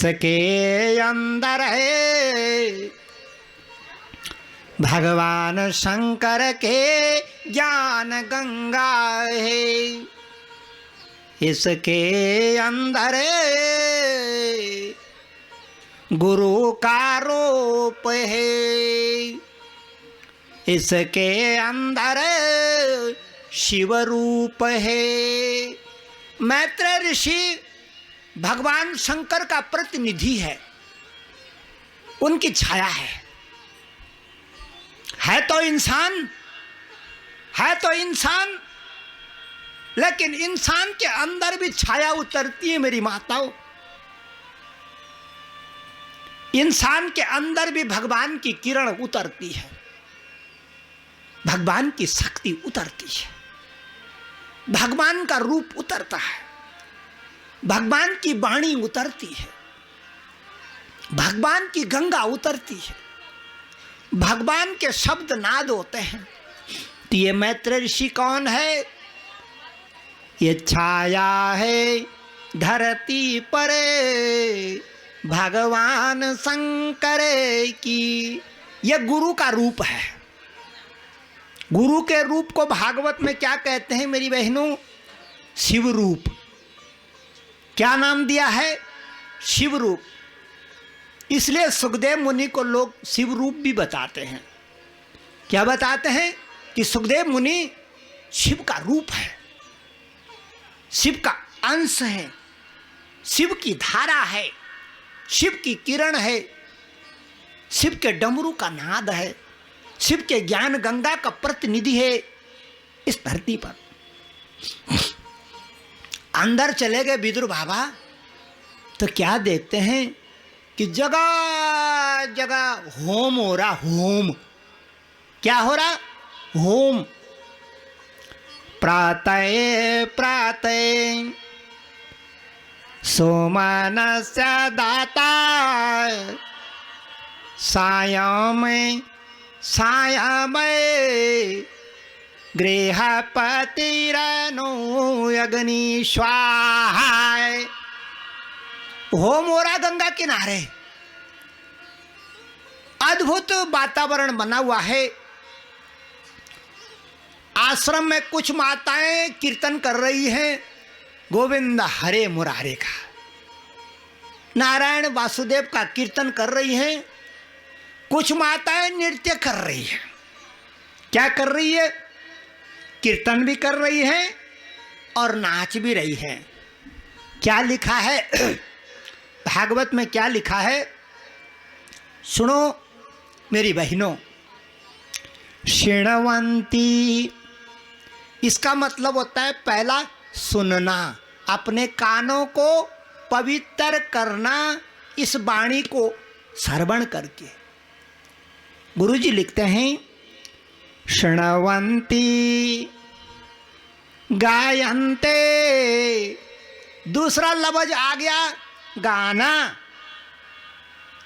सके अंदर है भगवान शंकर के ज्ञान गंगा है, इसके अंदर गुरु का रूप है, इसके अंदर शिव रूप है। मैत्रेय ऋषि भगवान शंकर का प्रतिनिधि है, उनकी छाया है तो इंसान, है तो इंसान, लेकिन इंसान के अंदर भी छाया उतरती है मेरी माताओं। इंसान के अंदर भी भगवान की किरण उतरती है, भगवान की शक्ति उतरती है, भगवान का रूप उतरता है, भगवान की वाणी उतरती है, भगवान की गंगा उतरती है, भगवान के शब्द नाद होते हैं। तो ये मैत्रेय ऋषि कौन है? ये छाया है धरती पर भगवान शंकर की, ये गुरु का रूप है। गुरु के रूप को भागवत में क्या कहते हैं मेरी बहनों? शिव रूप। क्या नाम दिया है? शिव रूप। इसलिए सुखदेव मुनि को लोग शिव रूप भी बताते हैं। क्या बताते हैं? कि सुखदेव मुनि शिव का रूप है, शिव का अंश है, शिव की धारा है, शिव की किरण है, शिव के डमरू का नाद है, शिव के ज्ञान गंगा का प्रतिनिधि है इस धरती पर। अंदर चले गए विदुर बाबा तो क्या देखते हैं कि जगह जगह होम हो रहा। होम क्या हो रहा? होम। प्रातः प्रातः सोमनस्य दाता, सायं सायं गृहपतिरनो अग्नि स्वाहा। होम हो रहा गंगा किनारे, अद्भुत वातावरण बना हुआ है। आश्रम में कुछ माताएं कीर्तन कर रही हैं गोविंद हरे मुरारे का, नारायण वासुदेव का कीर्तन कर रही हैं। कुछ माताएं नृत्य कर रही हैं। क्या कर रही है? कीर्तन भी कर रही हैं और नाच भी रही हैं। क्या लिखा है भागवत में? क्या लिखा है सुनो मेरी बहनों। शृण्वन्ति, इसका मतलब होता है पहला सुनना, अपने कानों को पवित्र करना इस वाणी को श्रवण करके। गुरुजी लिखते हैं शृण्वन्ति गायन्ते, दूसरा लफ्ज आ गया गाना।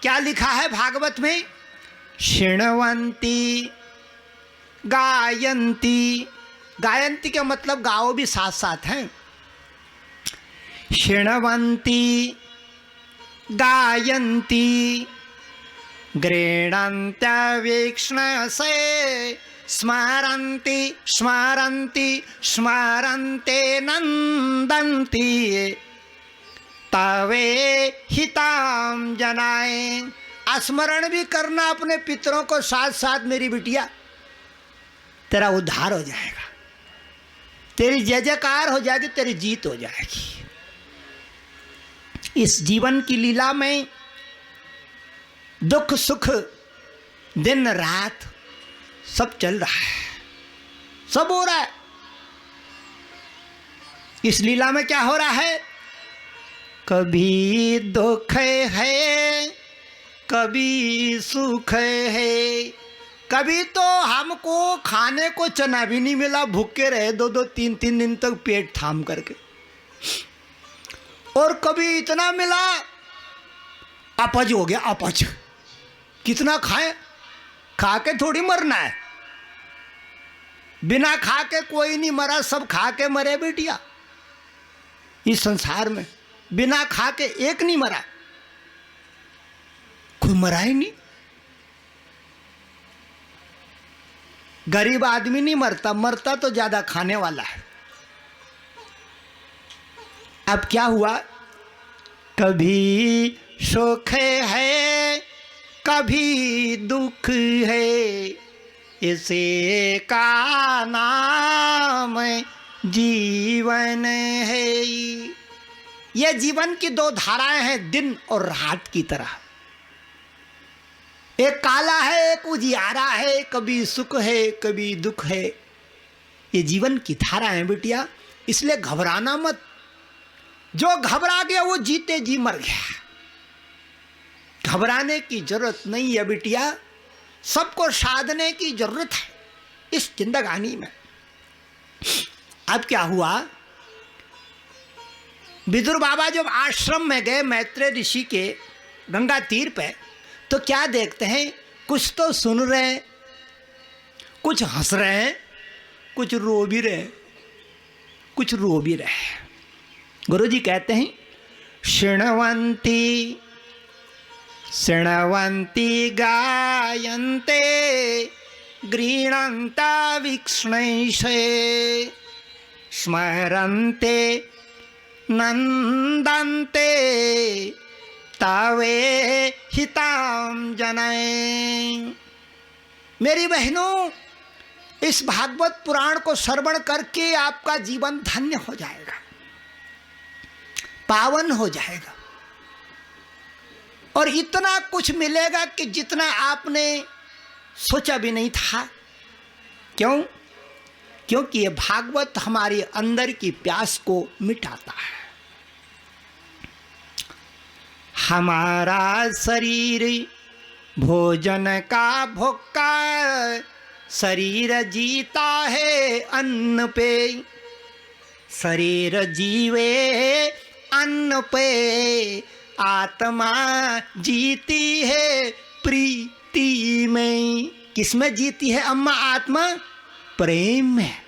क्या लिखा है भागवत में? शृण्वन्ति गायन्ति। गायन्ति का मतलब गाओ भी साथ साथ हैं। शृण्वन्ति गायन्ति गृह्णन्त्यवेक्ष्ण से स्मरन्ति स्मरन्ति स्मरन्ते नन्दन्ति तवे हिताम जनाए। स्मरण भी करना अपने पितरों को साथ साथ मेरी बिटिया, तेरा उद्धार हो जाएगा, तेरी जय जयकार हो जाएगी, तेरी जीत हो जाएगी। इस जीवन की लीला में दुख सुख दिन रात सब चल रहा है, सब हो रहा है। इस लीला में क्या हो रहा है? कभी दुख है, कभी सुख है। कभी तो हमको खाने को चना भी नहीं मिला, भूखे रहे 2-2 3-3 दिन तक पेट थाम करके। और कभी इतना मिला अपच हो गया, अपच। कितना खाए? खा के थोड़ी मरना है, बिना खा के कोई नहीं मरा, सब खा के मरे बेटिया। इस संसार में बिना खा के एक नहीं मरा, कोई मरा ही नहीं। गरीब आदमी नहीं मरता, मरता तो ज्यादा खाने वाला है। अब क्या हुआ, कभी सुख है कभी दुख है, इसे का नाम जीवन है। ये जीवन की दो धाराएं हैं, दिन और रात की तरह। एक काला है एक उजियारा है, कभी सुख है कभी दुख है। ये जीवन की धारा है बिटिया, इसलिए घबराना मत। जो घबरा गया वो जीते जी मर गया। घबराने की जरूरत नहीं है बिटिया, सबको साधने की जरूरत है इस जिंदगानी में। अब क्या हुआ, विदुर बाबा जब आश्रम में गए मैत्रेय ऋषि के गंगा तीर पे, तो क्या देखते हैं, कुछ तो सुन रहे हैं, कुछ हंस रहे हैं, कुछ रो भी रहे, कुछ रो भी रहे। गुरुजी कहते हैं, शृण्वन्ति शृण्वन्ति गायन्ते गृह्णन्ता वीक्ष्णैषे, स्मरन्ते नन्दन्ते तावे हिताम जनय। मेरी बहनों, इस भागवत पुराण को श्रवण करके आपका जीवन धन्य हो जाएगा, पावन हो जाएगा, और इतना कुछ मिलेगा कि जितना आपने सोचा भी नहीं था। क्यों? क्योंकि ये भागवत हमारे अंदर की प्यास को मिटाता है। हमारा शरीर भोजन का भूखा, शरीर जीता है अन्न पे, शरीर जीवे अन्न पे, आत्मा जीती है प्रीति में। किसमें जीती है अम्मा आत्मा? प्रेम में,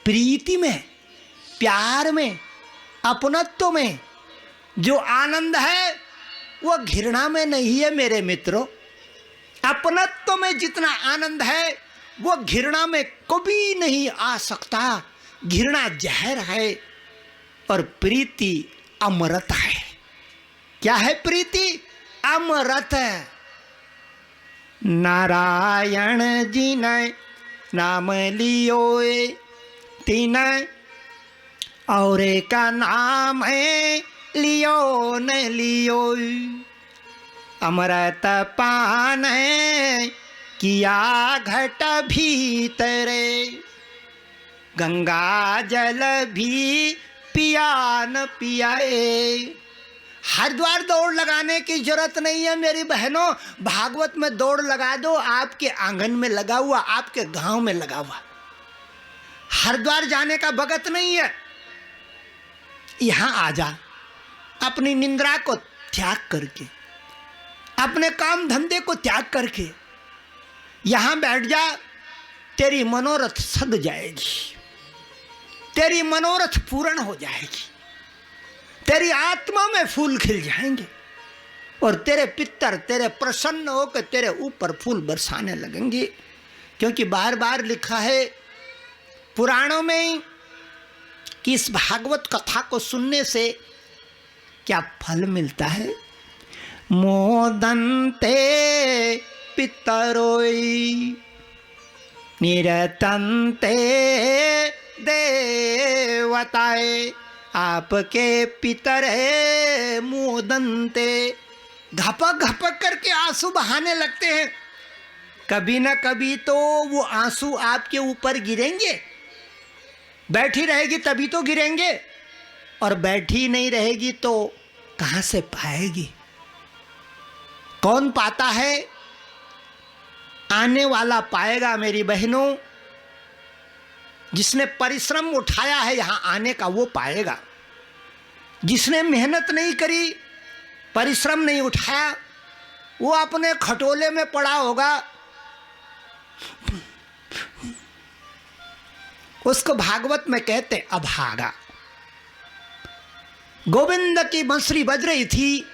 प्रीति में, प्यार में, अपनत्व में। जो आनंद है वो घृणा में नहीं है मेरे मित्रों। अपनत्व में जितना आनंद है वो घृणा में कभी नहीं आ सकता। घृणा जहर है और प्रीति अमृत है। क्या है प्रीति? अमृत है। नारायण जी ने नाम लियो तीन, और का नाम है लियो न लियो। अमृत पान किया घट भीतरे, गंगा जल भी पिया न पियाए। हरिद्वार दौड़ लगाने की जरूरत नहीं है मेरी बहनों। भागवत में दौड़ लगा दो, आपके आंगन में लगा हुआ, आपके गांव में लगा हुआ। हरिद्वार जाने का वक्त नहीं है। यहां आ जा, अपनी निंद्रा को त्याग करके, अपने काम धंधे को त्याग करके यहां बैठ जा। तेरी मनोरथ सद जाएगी, तेरी मनोरथ पूर्ण हो जाएगी, तेरी आत्मा में फूल खिल जाएंगे और तेरे पितर तेरे प्रसन्न होकर तेरे ऊपर फूल बरसाने लगेंगे। क्योंकि बार बार लिखा है पुराणों में कि इस भागवत कथा को सुनने से क्या फल मिलता है। मोदन्ते पितरोई निरतन्ते देवताए, आपके पितर है मोदन्ते। घपक घपक करके आंसू बहाने लगते हैं। कभी ना कभी तो वो आंसू आपके ऊपर गिरेंगे। बैठी रहेगी तभी तो गिरेंगे, और बैठी नहीं रहेगी तो कहां से पाएगी? कौन पाता है? आने वाला पाएगा मेरी बहनों। जिसने परिश्रम उठाया है यहां आने का वो पाएगा। जिसने मेहनत नहीं करी, परिश्रम नहीं उठाया, वो अपने खटोले में पड़ा होगा। उसको भागवत में कहते अभागा। गोविंद की बंसुरी बज रही थी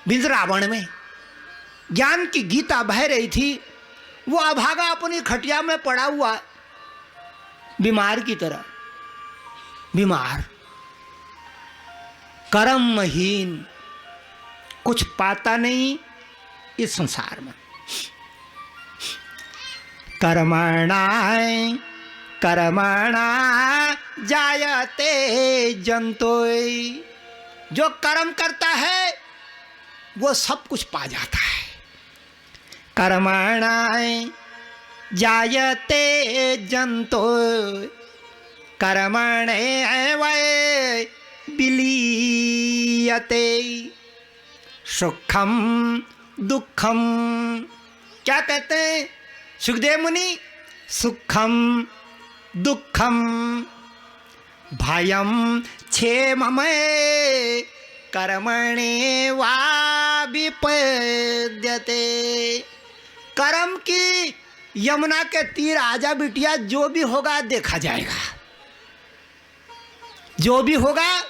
वृंदावन में, ज्ञान की गीता बह रही थी, वो अभागा अपनी खटिया में पड़ा हुआ बीमार की तरह, बीमार, कर्महीन, कुछ पाता नहीं इस संसार में। कर्मणाय कर्मणा जायते जंतोय, जो कर्म करता है वो सब कुछ पा जाता है। कर्मणाय जायते जंतोय कर्मणेव विलीयते सुखम दुखम। क्या कहते हैं सुखदेव मुनि? सुखम दुखम भयम क्षेममय कर्मणे वा विपद्यते। कर्म की यमुना के तीर आजा बिटिया, जो भी होगा देखा जाएगा, जो भी होगा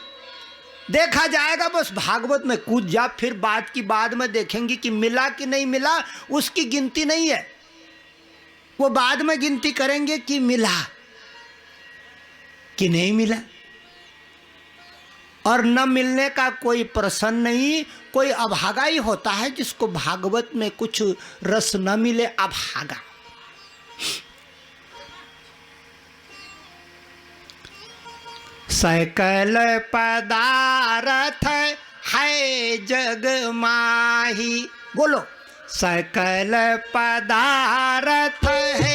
देखा जाएगा। बस भागवत में कूद जा, फिर बात की बाद में देखेंगे कि मिला कि नहीं मिला, उसकी गिनती नहीं है। वो बाद में गिनती करेंगे कि मिला कि नहीं मिला। और न मिलने का कोई प्रश्न नहीं। कोई अभागा ही होता है जिसको भागवत में कुछ रस न मिले, अभागा। सकल पदार्थ है जग माही, बोलो सकल पदार्थ है